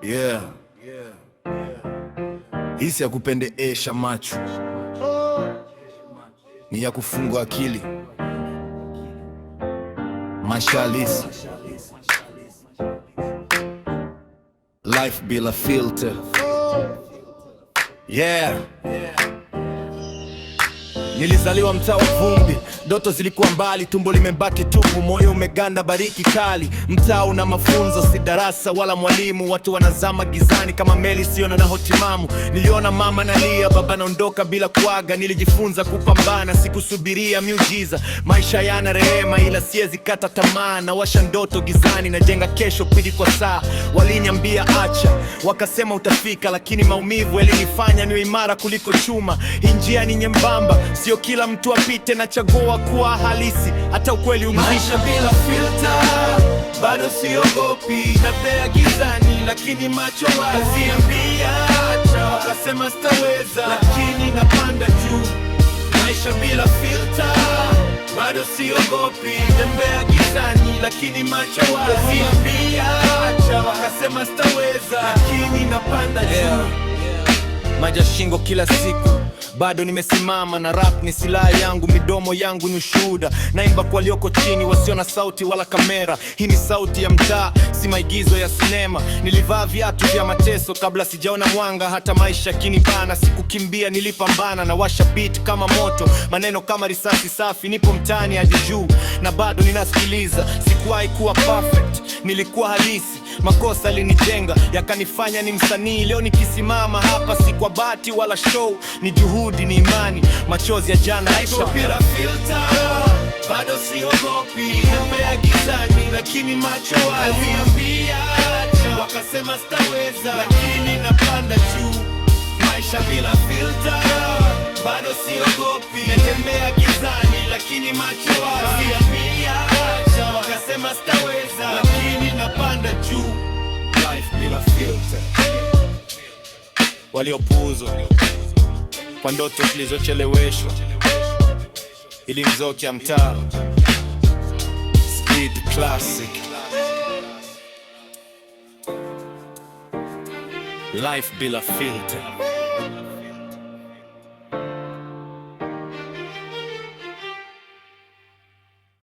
Yeah. Hisi ya kupendeesha macho ni ya kufungua akili. Maisha halisi, life bila filter. Yeah. Nilizaliwa mtaa wa vumbi, ndoto zilikuwa mbali, tumbo limebaki tupu, moyo umeganda bariki kali. Mtaa una mafunzo, si darasa wala mwalimu, watu wanazama gizani kama meli sio na hotimamu. Niliona mama nalia, baba naondoka bila kuaga, nilijifunza kupambana, sikusubiria miujiza. Maisha yana rehema ila siwezi kata tamaa, na washa ndoto gizani, najenga kesho pidi kwa saa. Waliniambia acha, wakasema utafika, lakini maumivu yalinifanya niwe imara kuliko chuma. Hii njia ni nyembamba, sio kila mtu apite, na chagua kuwa halisi hata ukweli umezidi. Maisha bila filter, bado siogopi, natembea gizani lakini macho wazi. Ambia acha, wakasema sitaweza, lakini napanda juu. Maisha bila filter, bado siogopi, natembea gizani lakini macho wazi. Ambia acha, wakasema sitaweza, lakini napanda juu. Maja shingo kila siku, bado nimesimama na rap ni silaha yangu, midomo yangu ni ushuhuda. Naimba kwa walioko chini wasio na sauti wala kamera. Hii ni sauti ya mtaa, si maigizo ya sinema. Nilivaa viatu vya mateso kabla sijaona mwanga, hata maisha kinibana. Sikukimbia, nilipambana, na washa beat kama moto, maneno kama risasi safi. Nipo mtaani hadi juu na bado ninasikiliza. Sikuwahi kuwa perfect, nilikuwa halisi. Makosa linijenga, yakanifanya ni msanii. Leo nikisimama hapa si kwa bahati wala show, ni juhudi, ni imani, machozi ya jana. Bila filter, bado siogopi, natembea gizani lakini macho wazi. Ambia acha, wakasema sitaweza, lakini napanda juu. Maisha bila filter, bado siogopi, natembea gizani lakini macho wazi. Ambia acha, wakasema sitaweza, lakini napanda juu. Life bila filter. Waliopuuzwa kwa ndoto zilizocheleweshwa, ili mzoki ya mtaa. Speed classic. Life bila filter.